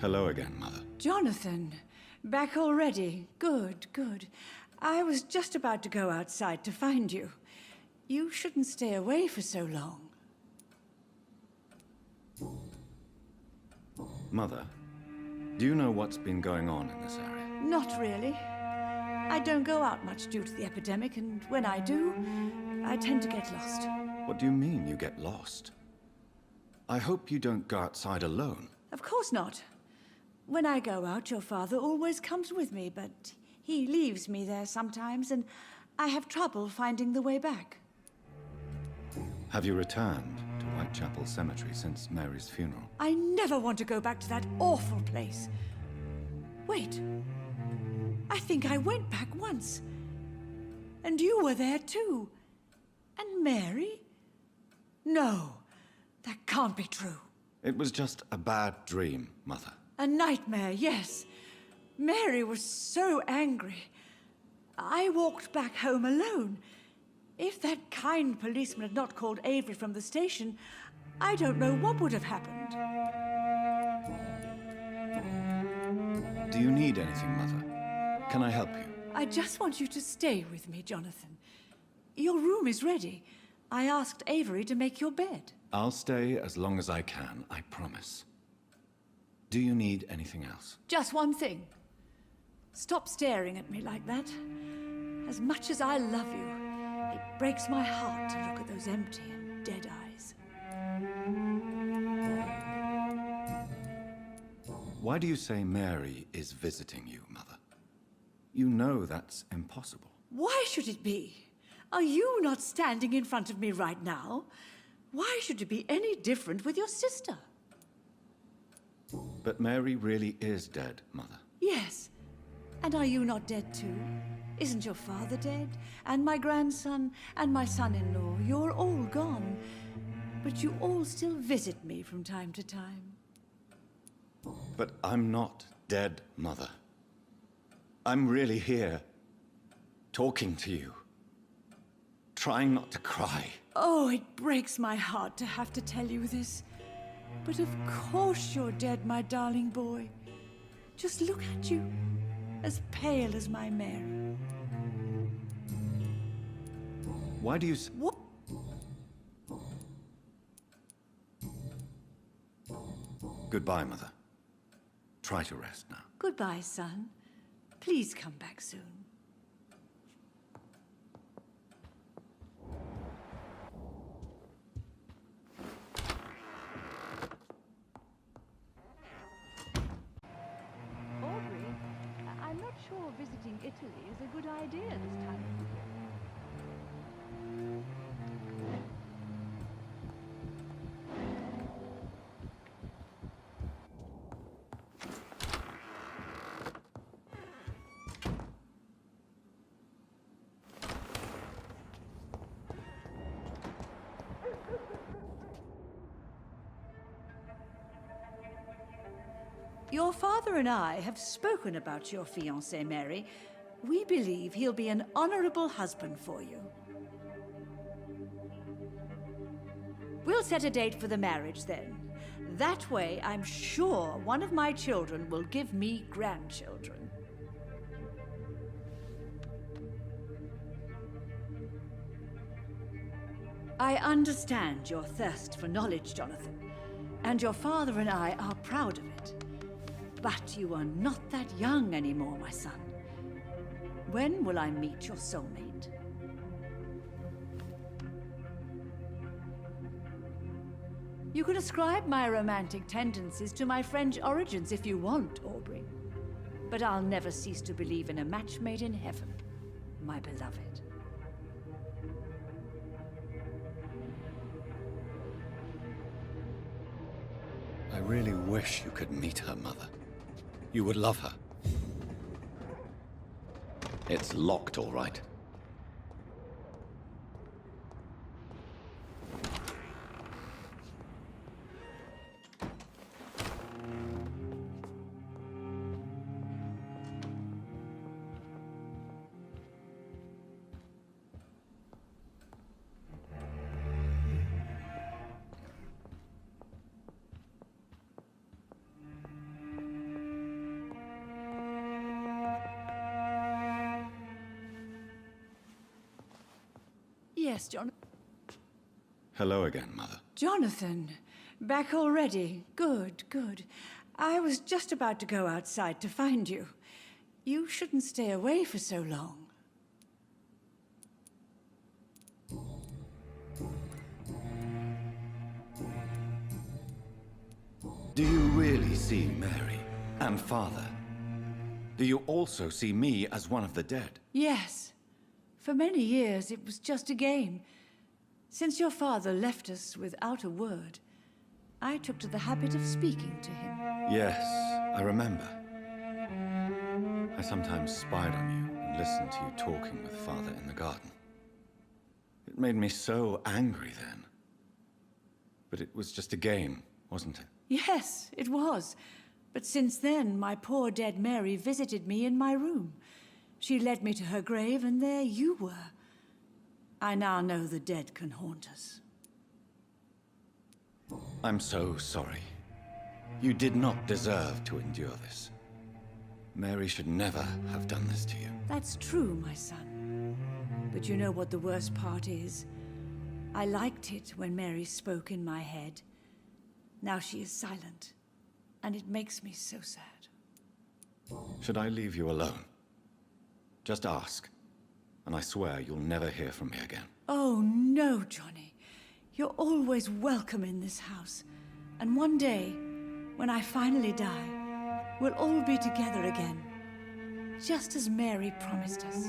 Hello again, Mother. Jonathan, back already. Good, good. I was just about to go outside to find you. You shouldn't stay away for so long. Mother, do you know what's been going on in this area? Not really. I don't go out much due to the epidemic, and when I do, I tend to get lost. What do you mean you get lost? I hope you don't go outside alone. Of course not. When I go out, your father always comes with me, but he leaves me there sometimes, and I have trouble finding the way back. Have you returned to Whitechapel Cemetery since Mary's funeral? I never want to go back to that awful place. Wait. I think I went back once. And you were there too. And Mary? No, that can't be true. It was just a bad dream, Mother. A nightmare, yes. Mary was so angry. I walked back home alone. If that kind policeman had not called Avery from the station, I don't know what would have happened. Do you need anything, Mother? Can I help you? I just want you to stay with me, Jonathan. Your room is ready. I asked Avery to make your bed. I'll stay as long as I can, I promise. Do you need anything else? Just one thing. Stop staring at me like that. As much as I love you, it breaks my heart to look at those empty and dead eyes. Why do you say Mary is visiting you, Mother? You know that's impossible. Why should it be? Are you not standing in front of me right now? Why should it be any different with your sister? But Mary really is dead, Mother. Yes. And are you not dead too? Isn't your father dead? And my grandson? And my son-in-law? You're all gone. But you all still visit me from time to time. But I'm not dead, Mother. I'm really here, talking to you, trying not to cry. Oh, it breaks my heart to have to tell you this. But of course you're dead, my darling boy. Just look at you, as pale as my Mary. Why do you What? Goodbye, Mother. Try to rest now. Goodbye, son. Please come back soon. Aubrey, I'm not sure visiting Italy is a good idea this time of year. Your father and I have spoken about your fiancé, Mary. We believe he'll be an honorable husband for you. We'll set a date for the marriage then. That way, I'm sure one of my children will give me grandchildren. I understand your thirst for knowledge, Jonathan, and your father and I are proud of it. But you are not that young anymore, my son. When will I meet your soulmate? You can ascribe my romantic tendencies to my French origins if you want, Aubrey. But I'll never cease to believe in a match made in heaven, my beloved. I really wish you could meet her, Mother. You would love her. It's locked, all right. yes, Jonathan. Hello again, Mother. Jonathan, back already. Good, good. I was just about to go outside to find you. You shouldn't stay away for so long. Do you really see Mary and Father? Do you also see me as one of the dead? Yes. For many years, it was just a game. Since your father left us without a word, I took to the habit of speaking to him. Yes, I remember. I sometimes spied on you and listened to you talking with Father in the garden. It made me so angry then. But it was just a game, wasn't it? Yes, it was. But since then, my poor dead Mary visited me in my room. She led me to her grave, and there you were. I now know the dead can haunt us. I'm so sorry. You did not deserve to endure this. Mary should never have done this to you. That's true, my son. But you know what the worst part is? I liked it when Mary spoke in my head. Now she is silent, and it makes me so sad. Should I leave you alone? Just ask, and I swear you'll never hear from me again. Oh, no, Johnny. You're always welcome in this house. And one day, when I finally die, we'll all be together again. Just as Mary promised us.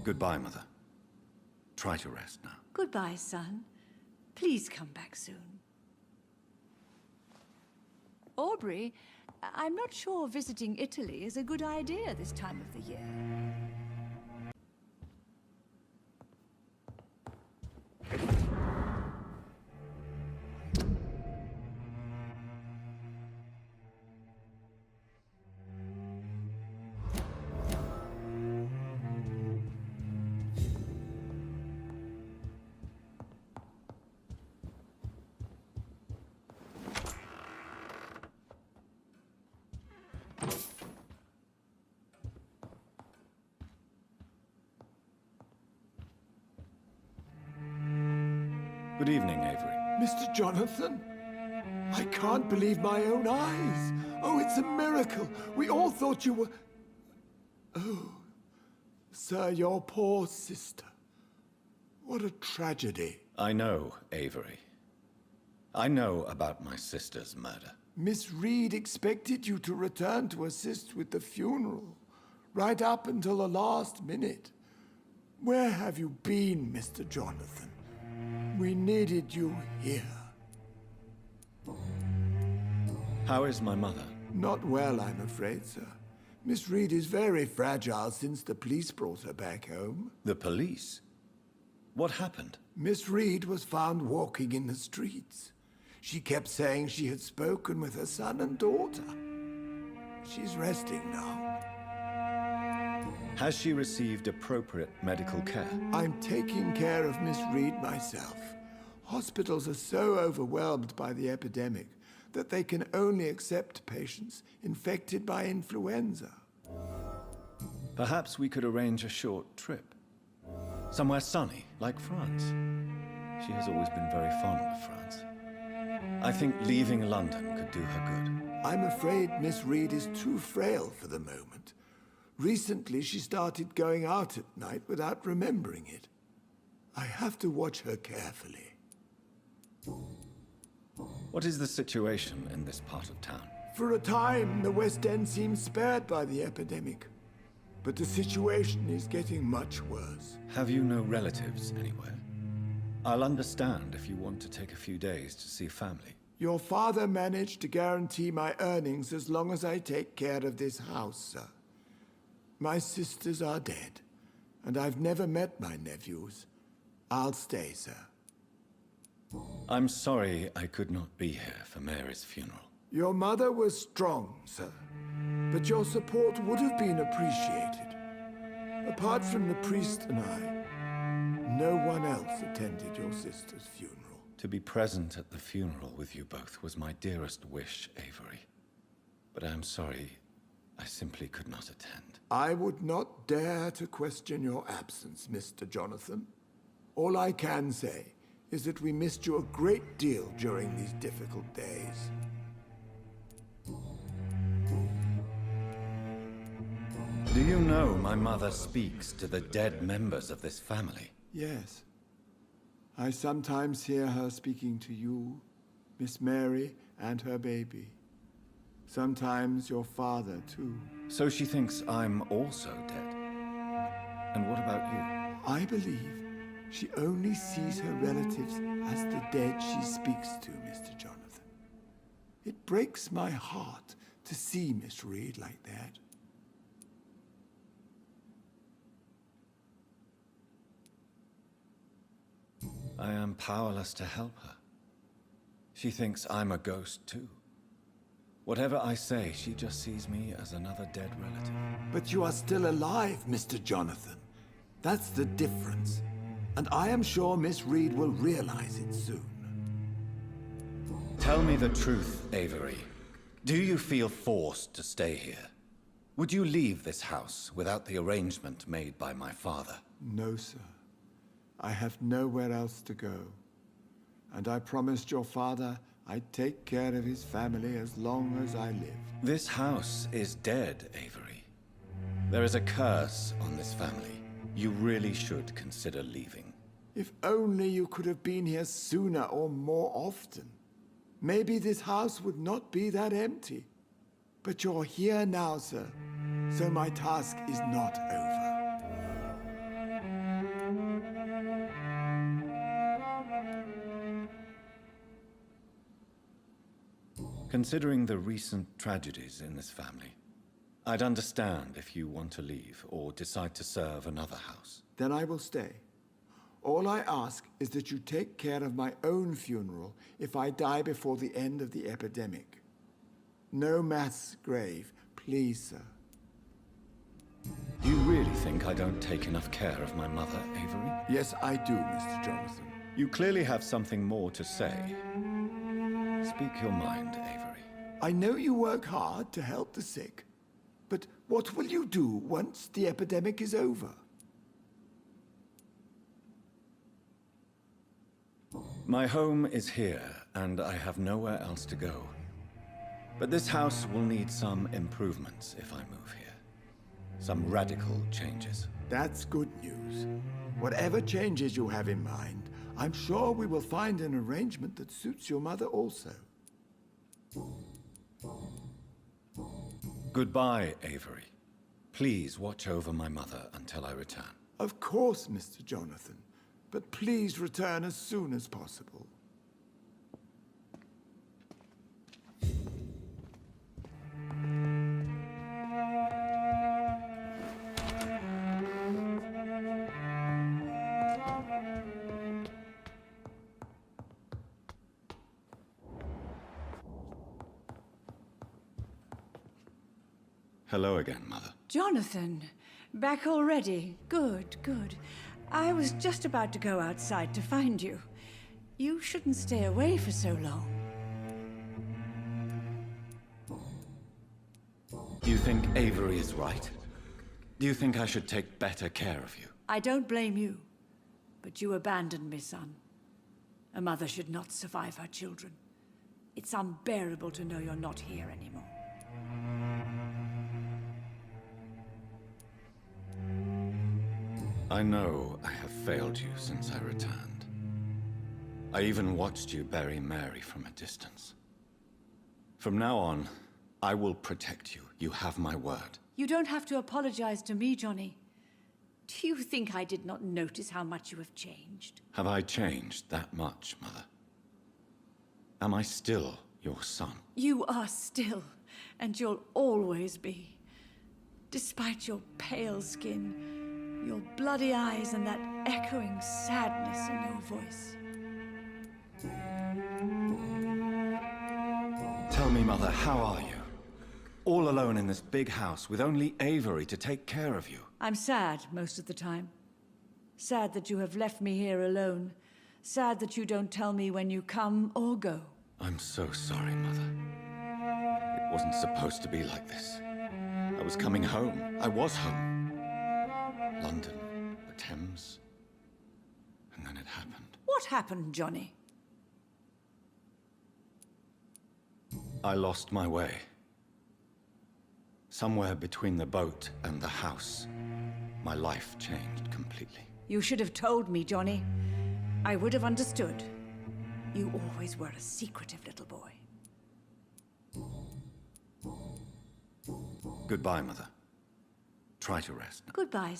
Goodbye, Mother. Try to rest now. Goodbye, son. Please come back soon. Aubrey, I'm not sure visiting Italy is a good idea this time of the year. Good evening, Avery. Mr. Jonathan? I can't believe my own eyes. Oh, it's a miracle. We all thought you were... Oh, sir, your poor sister. What a tragedy. I know, Avery. I know about my sister's murder. Miss Reid expected you to return to assist with the funeral, right up until the last minute. Where have you been, Mr. Jonathan? We needed you here. How is my mother? Not well, I'm afraid, sir. Miss Reid is very fragile since the police brought her back home. The police? What happened? Miss Reid was found walking in the streets. She kept saying she had spoken with her son and daughter. She's resting now. Has she received appropriate medical care? I'm taking care of Miss Reid myself. Hospitals are so overwhelmed by the epidemic that they can only accept patients infected by influenza. Perhaps we could arrange a short trip. Somewhere sunny, like France. She has always been very fond of France. I think leaving London could do her good. I'm afraid Miss Reid is too frail for the moment. Recently, she started going out at night without remembering it. I have to watch her carefully. What is the situation in this part of town? For a time, the West End seemed spared by the epidemic. But the situation is getting much worse. Have you no relatives anywhere? I'll understand if you want to take a few days to see family. Your father managed to guarantee my earnings as long as I take care of this house, sir. My sisters are dead, and I've never met my nephews. I'll stay, sir. I'm sorry I could not be here for Mary's funeral. Your mother was strong, sir, but your support would have been appreciated. Apart from the priest and I, no one else attended your sister's funeral. To be present at the funeral with you both was my dearest wish, Avery. but I'm sorry, I simply could not attend. I would not dare to question your absence, Mr. Jonathan. All I can say is that we missed you a great deal during these difficult days. Do you know my mother speaks to the dead members of this family? Yes. I sometimes hear her speaking to you, Miss Mary, and her baby. Sometimes your father, too. So she thinks I'm also dead. And what about you? I believe she only sees her relatives as the dead she speaks to, Mr. Jonathan. It breaks my heart to see Miss Reid like that. I am powerless to help her. She thinks I'm a ghost, too. Whatever I say, she just sees me as another dead relative. But you are still alive, Mr. Jonathan. That's the difference. And I am sure Miss Reid will realize it soon. Tell me the truth, Avery. Do you feel forced to stay here? Would you leave this house without the arrangement made by my father? No, sir. I have nowhere else to go. And I promised your father I'd take care of his family as long as I live. This house is dead, Avery. There is a curse on this family. You really should consider leaving. If only you could have been here sooner or more often. Maybe this house would not be that empty. But you're here now, sir, so my task is not over. Considering the recent tragedies in this family, I'd understand if you want to leave or decide to serve another house. Then I will stay. All I ask is that you take care of my own funeral if I die before the end of the epidemic. No mass grave, please, sir. Do you really think I don't take enough care of my mother, Avery? Yes, I do, Mr. Jonathan. You clearly have something more to say. Speak your mind, Avery. I know you work hard to help the sick, but what will you do once the epidemic is over? My home is here, and I have nowhere else to go. But this house will need some improvements if I move here. Some radical changes. That's good news. Whatever changes you have in mind, I'm sure we will find an arrangement that suits your mother also. Goodbye, Avery. Please watch over my mother until I return. Of course, Mr. Jonathan. But please return as soon as possible. Hello again, Mother. Jonathan, back already? Good, good. I was just about to go outside to find you. You shouldn't stay away for so long. Do you think Avery is right? Do you think I should take better care of you? I don't blame you, but you abandoned me, son. A mother should not survive her children. It's unbearable to know you're not here anymore. I know I have failed you since I returned. I even watched you bury Mary from a distance. From now on, I will protect you. You have my word. You don't have to apologize to me, Johnny. Do you think I did not notice how much you have changed? Have I changed that much, Mother? Am I still your son? You are still, and you'll always be. Despite your pale skin, your bloody eyes, and that echoing sadness in your voice. Tell me, Mother, how are you? All alone in this big house with only Avery to take care of you. I'm sad most of the time. Sad that you have left me here alone. Sad that you don't tell me when you come or go. I'm so sorry, Mother. It wasn't supposed to be like this. I was coming home. I was home. London, the Thames. And then it happened. What happened, Johnny? I lost my way. Somewhere between the boat and the house, my life changed completely. You should have told me, Johnny. I would have understood. You always were a secretive little boy. Goodbye, Mother. Try to rest. Goodbye,